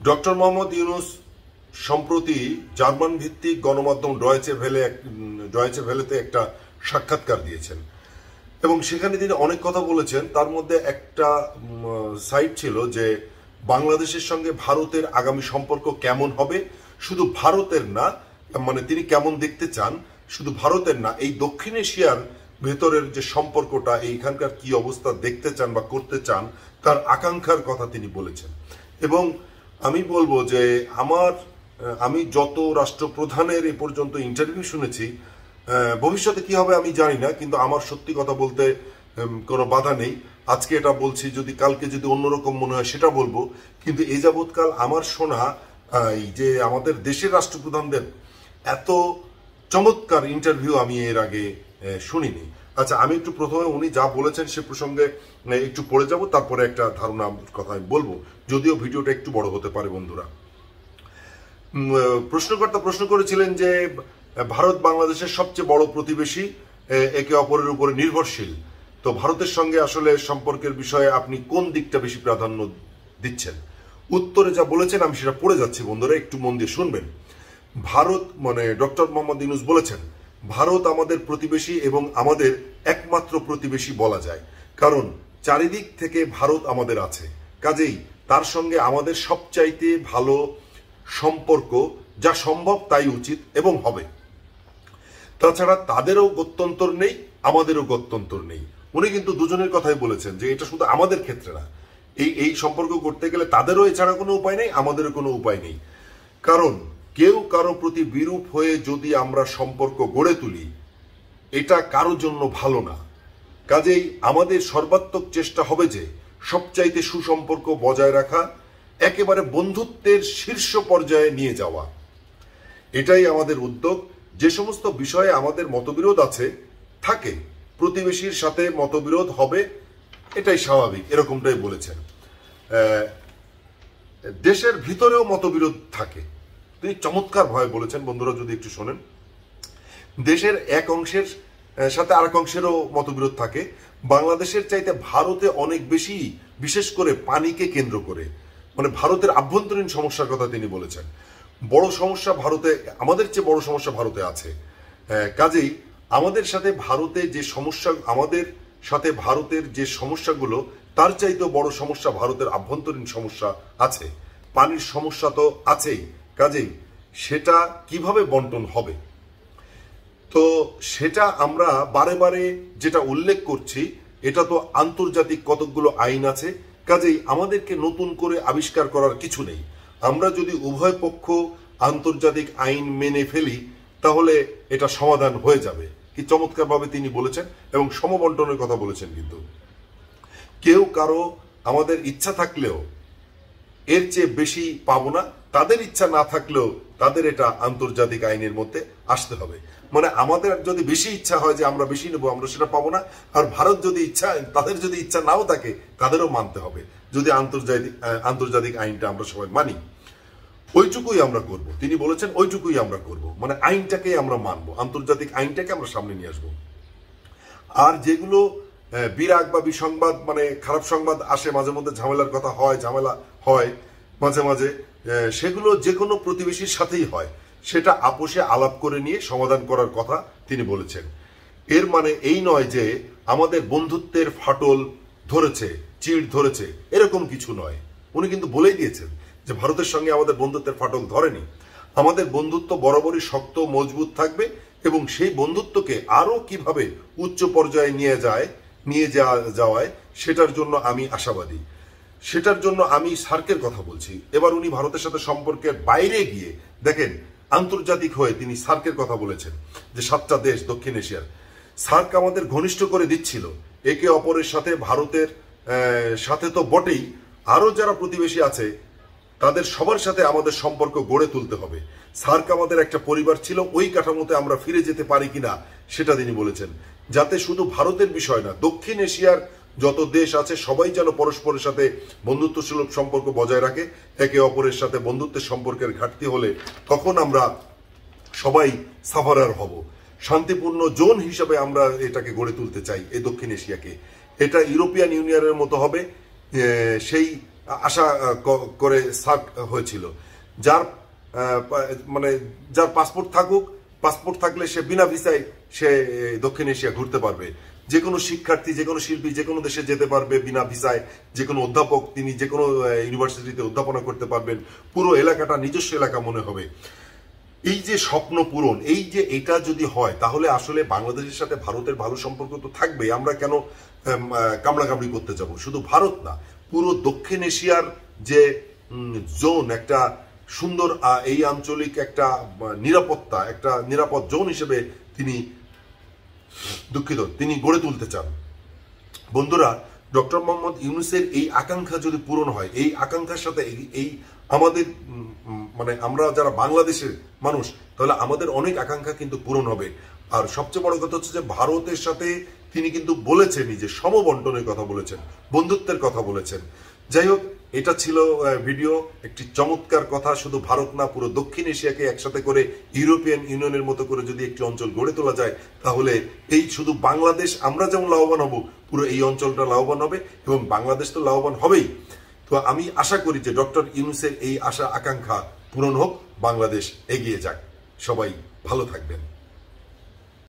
Doctor Mohammad Yunus সম্প্রতি German ভিত্তিক গণমাধ্যম ডয়েচে ভেলেতে একটা সাক্ষাৎকার দিয়েছেন এবং সেখানে তিনি অনেক কথা বলেছেন। তার মধ্যে একটা সাইট ছিল যে বাংলাদেশের সঙ্গে ভারতের আগামী সম্পর্ক কেমন হবে, শুধু ভারতের না, মানে তিনি কেমন দেখতে চান শুধু ভারতের না, এই দক্ষিণ এশিয়ার ভেতরের যে সম্পর্কটা, এইখানকার কি অবস্থা দেখতে চান বা করতে চান তার আকাঙ্ক্ষার কথা তিনি বলেছেন। এবং আমি বলবো যে আমি যত রাষ্ট্রপ্রধানের এ পর্যন্ত ইন্টারভিউ শুনেছি, ভবিষ্যতে কি হবে আমি জানি না, কিন্তু আমার সত্যি কথা বলতে কোনো বাধা নেই। আজকে এটা বলছি, যদি কালকে যদি অন্যরকম মনে হয় সেটা বলবো, কিন্তু এই যাবৎকাল আমার শোনা এই যে আমাদের দেশের রাষ্ট্রপ্রধানদের এত চমৎকার ইন্টারভিউ আমি এর আগে শুনিনি। আচ্ছা, আমি একটু প্রথমে উনি যা বলেছেন সে প্রসঙ্গে একটু পড়ে যাব, তারপরে একটা ধারণা কথা আমি বলবো, যদিও ভিডিওটা একটু বড় হতে পারে। বন্ধুরা, প্রশ্নকর্তা প্রশ্ন করেছিলেন যে ভারত বাংলাদেশের সবচেয়ে বড় প্রতিবেশী, একে অপরের উপরে নির্ভরশীল, তো ভারতের সঙ্গে আসলে সম্পর্কের বিষয়ে আপনি কোন দিকটা বেশি প্রাধান্য দিচ্ছেন? উত্তরে যা বলেছেন আমি সেটা পড়ে যাচ্ছি, বন্ধুরা একটু মন দিয়ে শুনবেন। ভারত মানে ডক্টর মোহাম্মদ ইউনূস বলেছেন, ভারত আমাদের প্রতিবেশী এবং আমাদের একমাত্র প্রতিবেশী বলা যায়, কারণ চারিদিক থেকে ভারত আমাদের আছে, কাজেই তার সঙ্গে আমাদের সবচাইতে ভালো সম্পর্ক, যা সম্ভব তাই উচিত এবং হবে। তাছাড়া তাদেরও গত্যন্তর নেই, আমাদেরও গত্যন্তর নেই। উনি কিন্তু দুজনের কথাই বলেছেন যে এটা শুধু আমাদের ক্ষেত্রে না, এই সম্পর্ক করতে গেলে তাদেরও এছাড়া কোনো উপায় নেই, আমাদেরও কোনো উপায় নেই। কারণ কেউ কারো প্রতি বিরূপ হয়ে যদি আমরা সম্পর্ক গড়ে তুলি, এটা কারো জন্য ভালো না। কাজেই আমাদের সর্বাত্মক চেষ্টা হবে যে সবচাইতে সুসম্পর্ক বজায় রাখা, একেবারে বন্ধুত্বের শীর্ষ পর্যায়ে নিয়ে যাওয়া, এটাই আমাদের উদ্যোগ। যে সমস্ত বিষয়ে আমাদের মতবিরোধ আছে থাকে, প্রতিবেশীর সাথে মতবিরোধ হবে, এটাই স্বাভাবিক, এরকমটাই বলেছেন। দেশের ভিতরেও মতবিরোধ থাকে, তিনি চমৎকার ভাবে বলেছেন। বন্ধুরা যদি একটু শোনেন, দেশের এক অংশের সাথে আরেক অংশেরও মতবিরোধ থাকে। বাংলাদেশের চাইতে ভারতে অনেক বেশি, বিশেষ করে পানিকে কেন্দ্র করে, মানে ভারতের আভ্যন্তরীণ সমস্যার কথা তিনি বলেছেন। বড় সমস্যা ভারতে, আমাদের চেয়ে বড় সমস্যা ভারতে আছে। কাজেই আমাদের সাথে ভারতের যে সমস্যাগুলো, তার চাইতেও বড় সমস্যা ভারতের আভ্যন্তরীণ সমস্যা আছে, পানির সমস্যা তো আছেই। কাজেই সেটা কিভাবে বন্টন হবে, তো সেটা আমরা বারে বারে যেটা উল্লেখ করছি, এটা তো আন্তর্জাতিক কতকগুলো আইন আছে, কাজেই আমাদেরকে নতুন করে আবিষ্কার করার কিছু নেই। আমরা যদি উভয় পক্ষ আন্তর্জাতিক আইন মেনে ফেলি তাহলে এটা সমাধান হয়ে যাবে। কি চমৎকারভাবে তিনি বলেছেন এবং সমবন্টনের কথা বলেছেন। কিন্তু কেউ কারো আমাদের ইচ্ছা থাকলেও এর চেয়ে বেশি পাবো না, তাদের ইচ্ছা না থাকলেও তাদের এটা আন্তর্জাতিক আইনের মধ্যে আসতে হবে। মানে আমাদের যদি বেশি ইচ্ছা হয় যে আমরা বেশি নেবো, আমরা সেটা পাবো না। আর ভারত যদি তাদের যদি ইচ্ছা নাও থাকে, তাদেরও মানতে হবে, যদি আন্তর্জাতিক আইনটা আমরা সবাই মানি। ওইটুকুই আমরা করব, তিনি বলেছেন ওইটুকুই আমরা করব, মানে আইনটাকে আমরা মানবো, আন্তর্জাতিক আইনটাকে আমরা সামনে নিয়ে আসবো। আর যেগুলো বিরাগ বা বিসংবাদ, মানে খারাপ সংবাদ আসে মাঝে মধ্যে, ঝামেলা হয় মাঝে মাঝে, সেগুলো যে কোনো প্রতিবেশীর সাথেই হয়, সেটা আপোষে আলাপ করে নিয়ে সমাধান করার কথা তিনি বলেছেন। এর মানে এই নয় যে আমাদের বন্ধুত্বের ফাটল ধরেছে, চিড় ধরেছে, এরকম কিছু নয়। উনি কিন্তু বলেই দিয়েছেন যে ভারতের সঙ্গে আমাদের বন্ধুত্বের ফাটল ধরেনি। আমাদের বন্ধুত্ব বরাবরই শক্ত মজবুত থাকবে এবং সেই বন্ধুত্বকে আরো কিভাবে উচ্চ পর্যায়ে নিয়ে যাওয়ায় সেটার জন্য আমি আশাবাদী। সেটার জন্য আমি সার্কের কথা বলছি। এবার উনি ভারতের সাথে সম্পর্কের বাইরে গিয়ে দেখেন, আন্তর্জাতিক হয়ে তিনি সার্কের কথা বলেছেন, যে 7টা দেশ দক্ষিণ এশিয়ার সার্ক আমাদের ঘনিষ্ঠ করে দিচ্ছিল একে অপরের সাথে। ভারতের সাথে তো বটেই, আরো যারা প্রতিবেশী আছে তাদের সবার সাথে আমাদের সম্পর্ক গড়ে তুলতে হবে। সার্ক আমাদের একটা পরিবার ছিল, ওই কাঠামোতে আমরা ফিরে যেতে পারি কিনা সেটা তিনি বলেছেন, যাতে শুধু ভারতের বিষয় না, দক্ষিণ এশিয়ার যত দেশ আছে সবাই যেন পরস্পরের সাথে বন্ধুত্বসুলভ সম্পর্ক বজায় রাখে। একে অপরের সাথে বন্ধুত্বের সম্পর্কের ঘাটতি হলে তখন আমরা সবাই সাফারার হব। শান্তিপূর্ণ জোন হিসেবে আমরা এটাকে গড়ে তুলতে চাই এই দক্ষিণ এশিয়াকে। এটা ইউরোপিয়ান ইউনিয়নের মতো হবে, সেই আশা করে সার্ট হয়েছিল। যার মানে যার পাসপোর্ট থাকুক, পাসপোর্ট থাকলে সে বিনা ভিসায় সে দক্ষিণ এশিয়া ঘুরতে পারবে। যে কোনো শিক্ষার্থী, যে কোনো শিল্পী যে কোনো দেশে যেতে পারবে বিনা ভিসায়। যে কোনো অধ্যাপক তিনি যে কোনো ইউনিভার্সিটিতে অধ্যাপনা করতে পারবেন। পুরো এলাকাটা নিজস্ব এলাকা মনে হবে। এই যে স্বপ্ন পূরণ, এই যে এটা যদি হয় তাহলে আসলে বাংলাদেশের সাথে ভারতের ভালো সম্পর্ক তো থাকবে। আমরা কেন কামড়াকামড়ি করতে যাব? শুধু ভারত না, পুরো দক্ষিণ এশিয়ার যে জোন, একটা সুন্দর এই আঞ্চলিক একটা নিরাপত্তা, একটা নিরাপদ জোন হিসেবে তিনি গড়ে তুলতে চান। বন্ধুরা, ডক্টর মোহাম্মদ ইউনূসের এই আকাঙ্ক্ষা যদি পূরণ হয়, এই আকাঙ্ক্ষার সাথে এই আমাদের মানে আমরা যারা বাংলাদেশের মানুষ, তাহলে আমাদের অনেক আকাঙ্ক্ষা কিন্তু পূরণ হবে। আর সবচেয়ে বড় কথা হচ্ছে যে ভারতের সাথে তিনি কিন্তু বলেছেনই যে সমবন্টনের কথা বলেছেন, বন্ধুত্বের কথা বলেছেন। যাই হোক, এটা ছিল ভিডিও, একটি চমৎকার কথা। শুধু ভারত না, পুরো দক্ষিণ এশিয়াকে একসাথে করে ইউরোপিয়ান ইউনিয়নের মতো করে যদি একটি অঞ্চল গড়ে তোলা যায়, তাহলে এই শুধু বাংলাদেশ আমরা যেমন লাভবান হব, পুরো এই অঞ্চলটা লাভবান হবে এবং বাংলাদেশ তো লাভবান হবেই। তো আমি আশা করি যে ডক্টর ইউনূসের এই আশা আকাঙ্ক্ষা পূরণ হোক, বাংলাদেশ এগিয়ে যাক। সবাই ভালো থাকবেন।